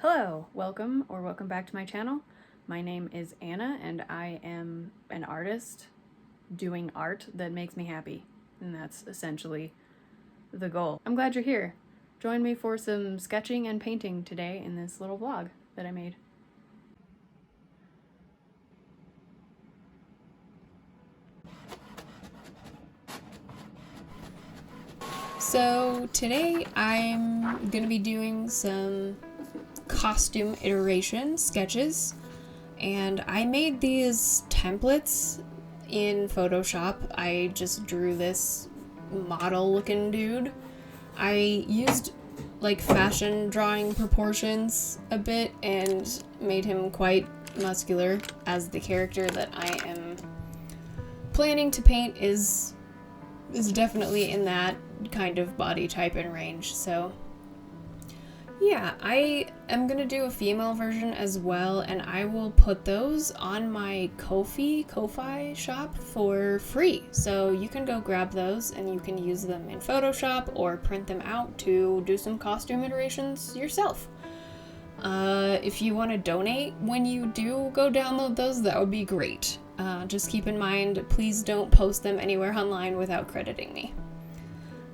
Hello, welcome back to my channel. My name is Anna and I am an artist doing art that makes me happy. And that's essentially the goal. I'm glad you're here. Join me for some sketching and painting today in this little vlog that I made. So today I'm gonna be doing some costume iteration sketches, and I made these templates in Photoshop. I just drew this model looking dude. I used like fashion drawing proportions a bit and made him quite muscular, as the character that I am planning to paint is definitely in that kind of body type and range. So yeah, I am gonna do a female version as well, and I will put those on my Kofi shop for free. So you can go grab those and you can use them in Photoshop or print them out to do some costume iterations yourself. If you want to donate when you do go download those, that would be great. Just keep in mind, please don't post them anywhere online without crediting me.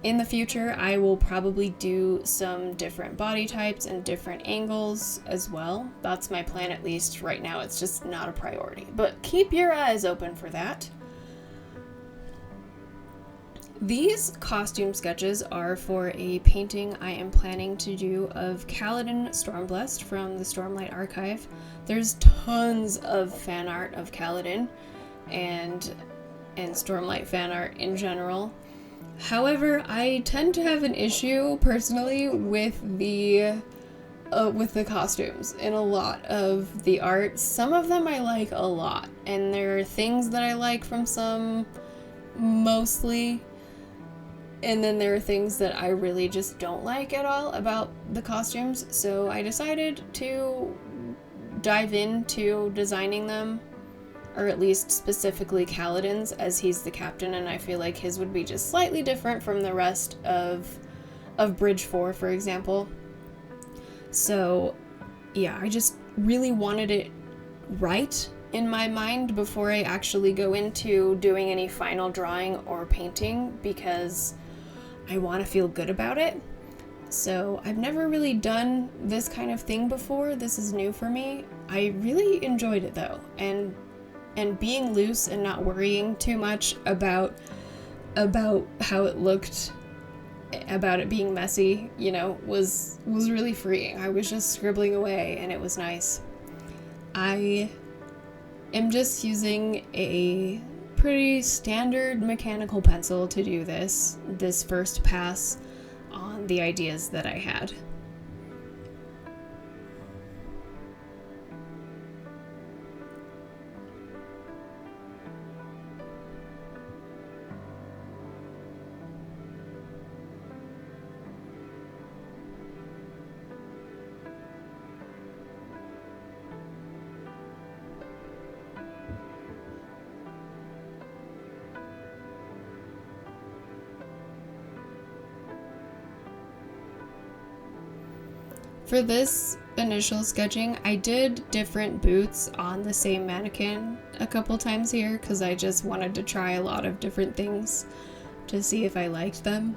In the future, I will probably do some different body types and different angles as well. That's my plan, at least right now. It's just not a priority, but keep your eyes open for that. These costume sketches are for a painting I am planning to do of Kaladin Stormblessed from the Stormlight Archive. There's tons of fan art of Kaladin and Stormlight fan art in general. However, I tend to have an issue personally with the costumes in a lot of the art. Some of them I like a lot, and there are things that I like from some, mostly, and then there are things that I really just don't like at all about the costumes. So I decided to dive into designing them, or at least specifically Kaladin's, as he's the captain, and I feel like his would be just slightly different from the rest of Bridge 4, for example. So yeah, I just really wanted it right in my mind before I actually go into doing any final drawing or painting, because I want to feel good about it. So I've never really done this kind of thing before. This is new for me. I really enjoyed it though, and being loose and not worrying too much about how it looked, about it being messy, you know, was really freeing. I was just scribbling away and it was nice. I am just using a pretty standard mechanical pencil to do this first pass on the ideas that I had. For this initial sketching, I did different boots on the same mannequin a couple times here, because I just wanted to try a lot of different things to see if I liked them.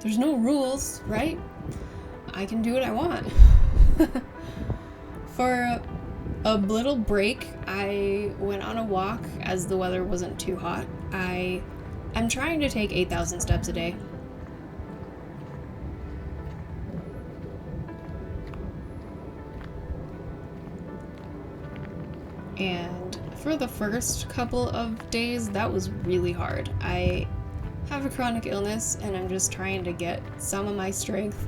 There's no rules, right? I can do what I want. For a little break, I went on a walk as the weather wasn't too hot. I'm trying to take 8,000 steps a day. And for the first couple of days, that was really hard. I have a chronic illness and I'm just trying to get some of my strength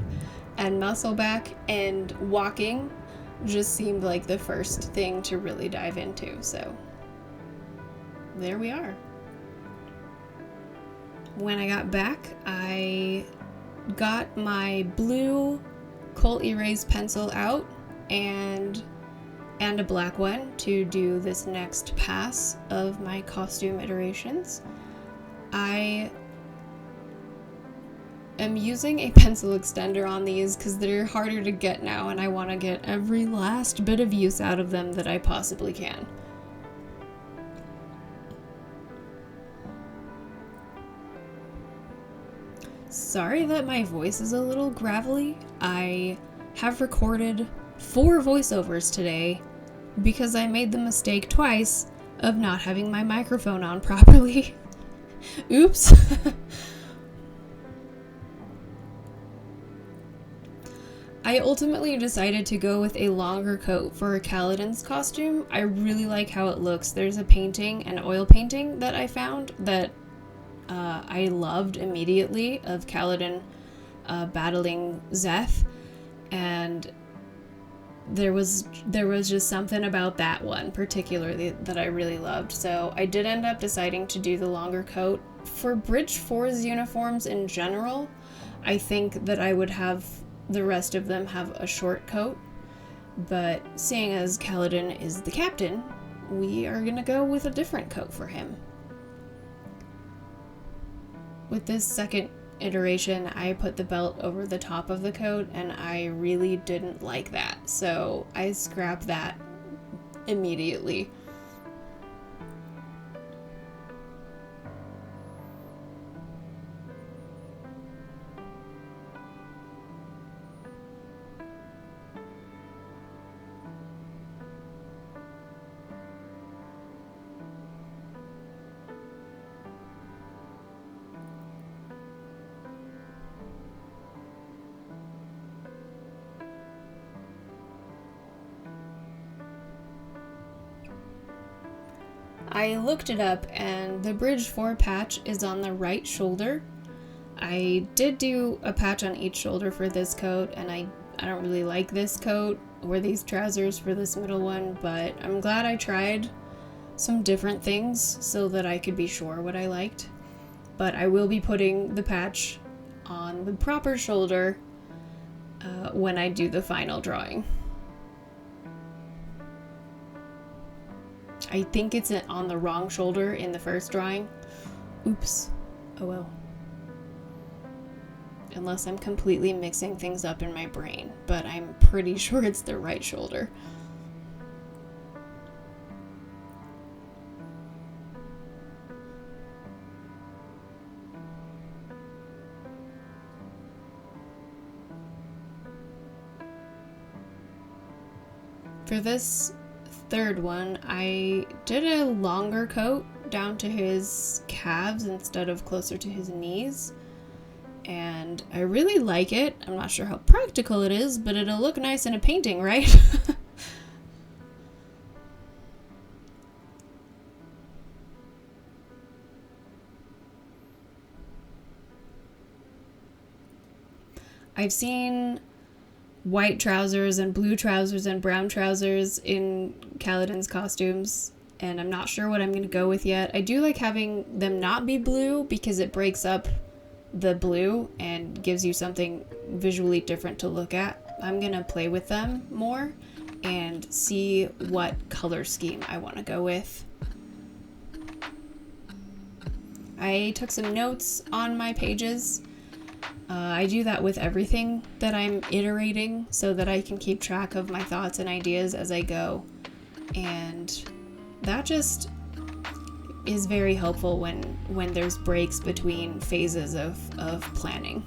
and muscle back, and walking just seemed like the first thing to really dive into. So there we are. When I got back, I got my blue Colt Erase pencil out and a black one to do this next pass of my costume iterations. I am using a pencil extender on these because they're harder to get now, and I want to get every last bit of use out of them that I possibly can. Sorry that my voice is a little gravelly. I have recorded 4 voiceovers today because I made the mistake twice of not having my microphone on properly. Oops. I ultimately decided to go with a longer coat for Kaladin's costume. I really like how it looks. There's a painting, an oil painting that I found that I loved immediately of Kaladin battling Szeth, and there was just something about that one particularly that I really loved. So I did end up deciding to do the longer coat. For Bridge 4's uniforms in general, I think that I would have the rest of them have a short coat, but seeing as Kaladin is the captain, we are gonna go with a different coat for him. With this second iteration, I put the belt over the top of the coat, and I really didn't like that, so I scrapped that immediately. I looked it up, and the Bridge 4 patch is on the right shoulder. I did do a patch on each shoulder for this coat, and I don't really like this coat or these trousers for this middle one, but I'm glad I tried some different things so that I could be sure what I liked. But I will be putting the patch on the proper shoulder when I do the final drawing. I think it's on the wrong shoulder in the first drawing. Oops. Oh well. Unless I'm completely mixing things up in my brain, but I'm pretty sure it's the right shoulder. For this third one, I did a longer coat down to his calves instead of closer to his knees, and I really like it. I'm not sure how practical it is, but it'll look nice in a painting, right? I've seen white trousers and blue trousers and brown trousers in Kaladin's costumes, and I'm not sure what I'm going to go with yet. I do like having them not be blue because it breaks up the blue and gives you something visually different to look at. I'm going to play with them more and see what color scheme I want to go with. I took some notes on my pages. I do that with everything that I'm iterating so that I can keep track of my thoughts and ideas as I go. And that just is very helpful when there's breaks between phases of planning.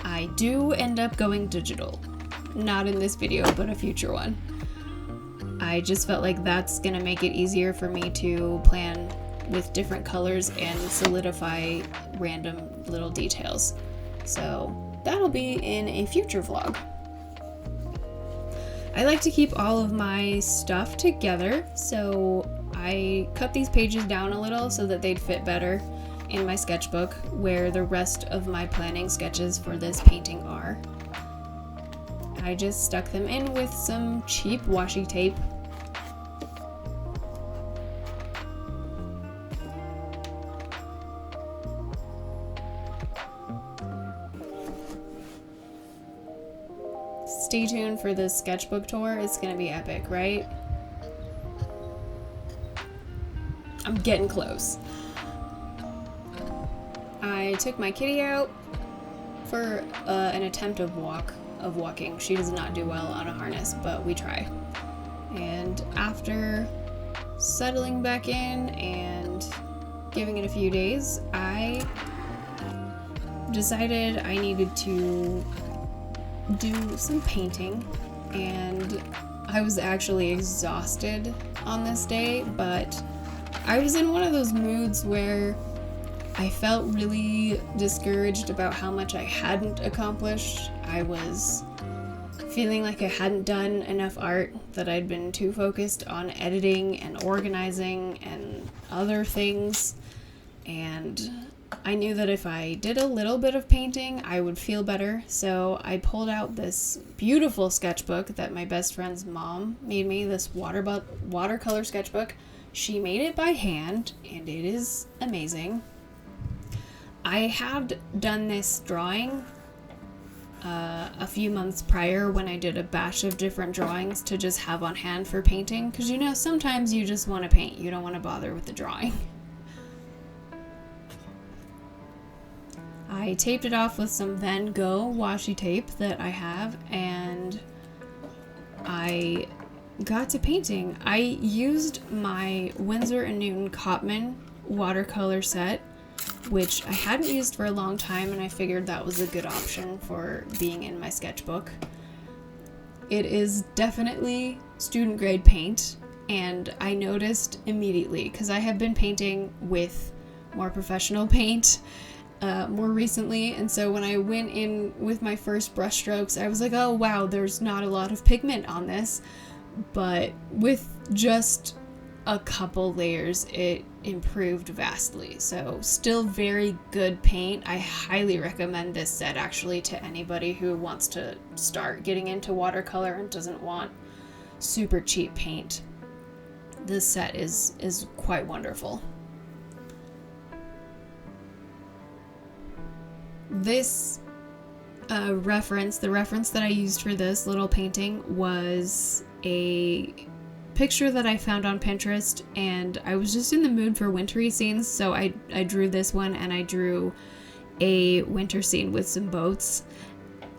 I do end up going digital. Not in this video, but a future one. I just felt like that's going to make it easier for me to plan with different colors and solidify random little details. So that'll be in a future vlog. I like to keep all of my stuff together, so I cut these pages down a little so that they'd fit better in my sketchbook where the rest of my planning sketches for this painting are. I just stuck them in with some cheap washi tape. Stay tuned for this sketchbook tour. It's gonna be epic, right? getting close. I took my kitty out for an attempt of walking. She does not do well on a harness, but we try. And after settling back in and giving it a few days, I decided I needed to do some painting, and I was actually exhausted on this day, but I was in one of those moods where I felt really discouraged about how much I hadn't accomplished. I was feeling like I hadn't done enough art, that I'd been too focused on editing and organizing and other things, and I knew that if I did a little bit of painting, I would feel better. So I pulled out this beautiful sketchbook that my best friend's mom made me, this watercolor sketchbook. She made it by hand, and it is amazing. I had done this drawing a few months prior when I did a batch of different drawings to just have on hand for painting, because you know, sometimes you just want to paint, you don't want to bother with the drawing. I taped it off with some Van Gogh washi tape that I have, and I got to painting. I used my Winsor & Newton Cotman watercolor set, which I hadn't used for a long time, and I figured that was a good option for being in my sketchbook. It is definitely student grade paint, and I noticed immediately, because I have been painting with more professional paint more recently, and so when I went in with my first brush strokes, I was like, oh wow, there's not a lot of pigment on this, but with just a couple layers it improved vastly. So still very good paint. I highly recommend this set actually to anybody who wants to start getting into watercolor and doesn't want super cheap paint. This set is quite wonderful. This the reference that I used for this little painting was a picture that I found on Pinterest, and I was just in the mood for wintry scenes, so I drew this one, and I drew a winter scene with some boats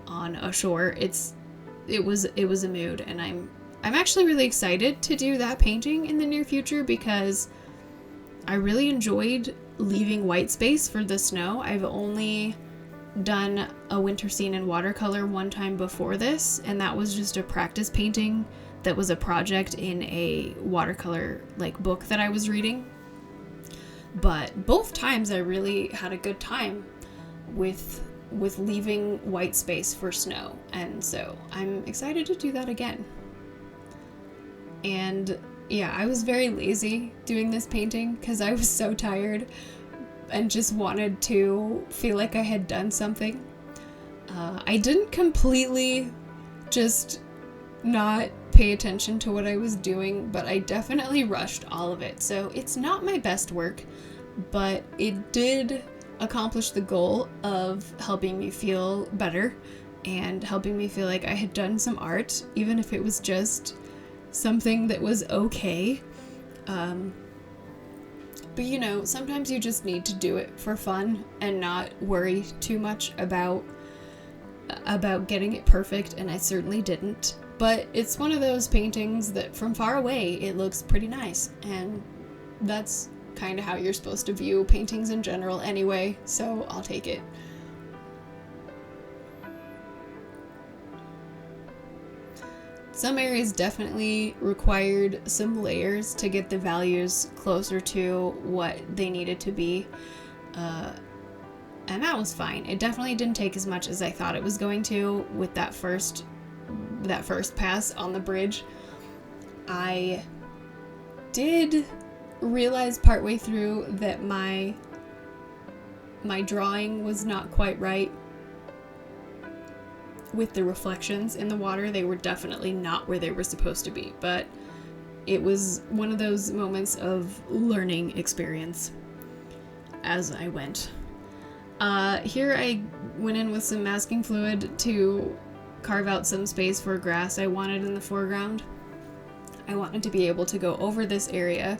on a shore. It was a mood, and I'm actually really excited to do that painting in the near future because I really enjoyed leaving white space for the snow. I've only done a winter scene in watercolor one time before this, and that was just a practice painting that was a project in a watercolor book that I was reading. But both times I really had a good time with leaving white space for snow, and so I'm excited to do that again. And yeah, I was very lazy doing this painting because I was so tired and just wanted to feel like I had done something. I didn't completely just not pay attention to what I was doing, but I definitely rushed all of it. So it's not my best work, but it did accomplish the goal of helping me feel better and helping me feel like I had done some art, even if it was just something that was okay. But you know, sometimes you just need to do it for fun and not worry too much about getting it perfect, and I certainly didn't. But it's one of those paintings that from far away it looks pretty nice, and that's kind of how you're supposed to view paintings in general anyway, so I'll take it. Some areas definitely required some layers to get the values closer to what they needed to be, and that was fine. It definitely didn't take as much as I thought it was going to with that first pass on the bridge. I did realize partway through that my drawing was not quite right. With the reflections in the water, they were definitely not where they were supposed to be, but it was one of those moments of learning experience as I went. Here I went in with some masking fluid to carve out some space for grass I wanted in the foreground. I wanted to be able to go over this area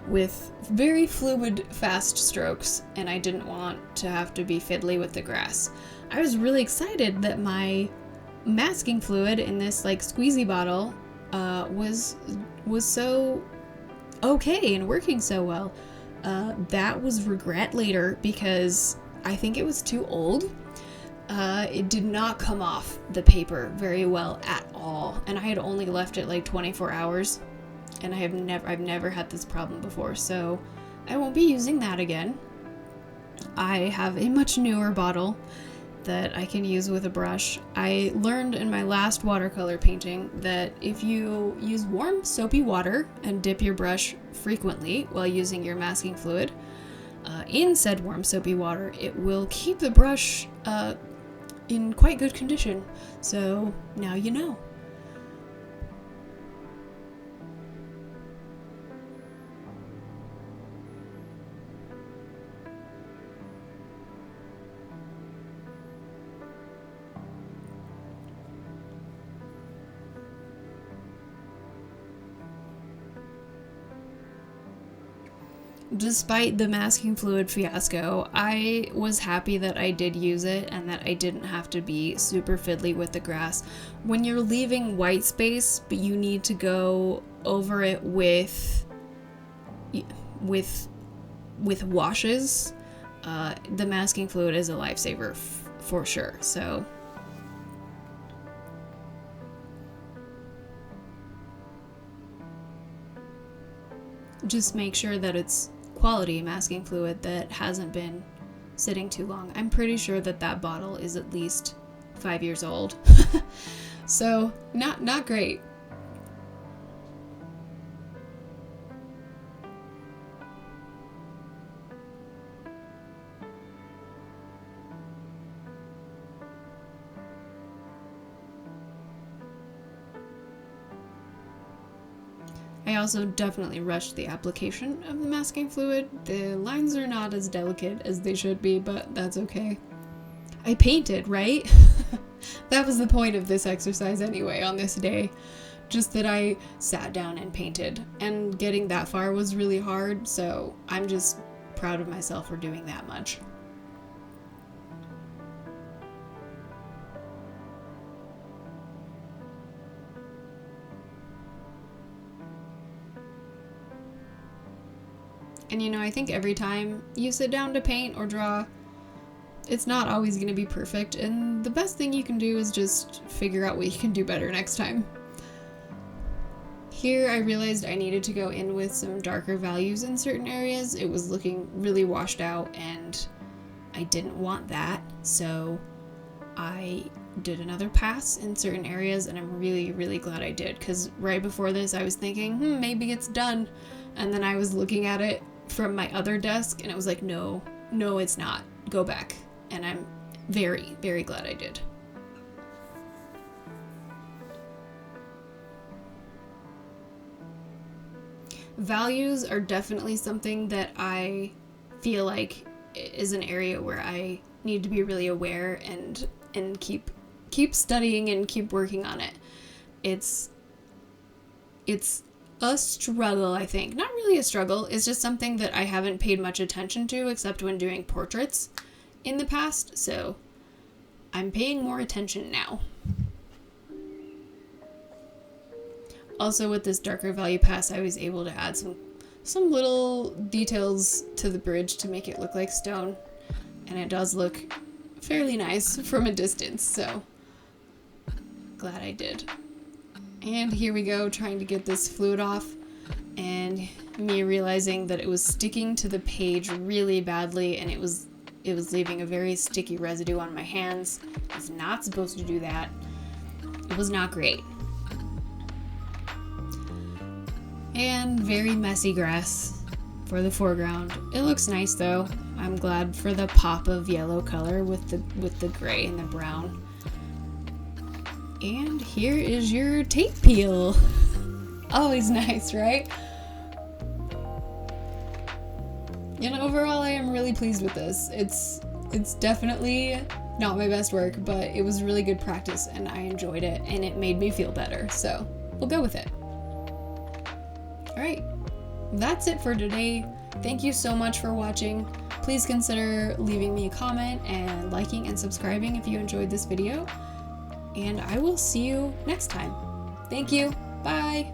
with very fluid, fast strokes, and I didn't want to have to be fiddly with the grass. I was really excited that my masking fluid in this like squeezy bottle was so okay and working so well. That was regret later because I think it was too old. It did not come off the paper very well at all, and I had only left it like 24 hours, and I've never had this problem before, so I won't be using that again. I have a much newer bottle that I can use with a brush. I learned in my last watercolor painting that if you use warm soapy water and dip your brush frequently while using your masking fluid in said warm soapy water, it will keep the brush in quite good condition. So now you know. Despite the masking fluid fiasco, I was happy that I did use it and that I didn't have to be super fiddly with the grass. When you're leaving white space, but you need to go over it with washes, the masking fluid is a lifesaver for sure. So just make sure that it's quality masking fluid that hasn't been sitting too long. I'm pretty sure that bottle is at least 5 years old. So not great. I also definitely rushed the application of the masking fluid. The lines are not as delicate as they should be, but that's okay. I painted, right? That was the point of this exercise anyway on this day. Just that I sat down and painted, and getting that far was really hard, so I'm just proud of myself for doing that much. And you know, I think every time you sit down to paint or draw, it's not always going to be perfect, and the best thing you can do is just figure out what you can do better next time. Here I realized I needed to go in with some darker values in certain areas. It was looking really washed out and I didn't want that, so I did another pass in certain areas, and I'm really glad I did, because right before this I was thinking, maybe it's done, and then I was looking at it from my other desk and it was like, no it's not, go back. And I'm very glad I did. Values are definitely something that I feel like is an area where I need to be really aware and keep studying and keep working on it. It's a struggle, I think. Not really a struggle, it's just something that I haven't paid much attention to except when doing portraits in the past, so I'm paying more attention now. Also, with this darker value pass, I was able to add some little details to the bridge to make it look like stone, and it does look fairly nice from a distance, so glad I did. And here we go, trying to get this fluid off, and me realizing that it was sticking to the page really badly, and it was leaving a very sticky residue on my hands. It's not supposed to do that. It was not great. And very messy grass for the foreground. It looks nice though. I'm glad for the pop of yellow color with the gray and the brown. And here is your tape peel. Always nice, right? And overall, I am really pleased with this. It's definitely not my best work, but it was really good practice and I enjoyed it and it made me feel better. So we'll go with it. All right, that's it for today. Thank you so much for watching. Please consider leaving me a comment and liking and subscribing if you enjoyed this video. And I will see you next time. Thank you. Bye.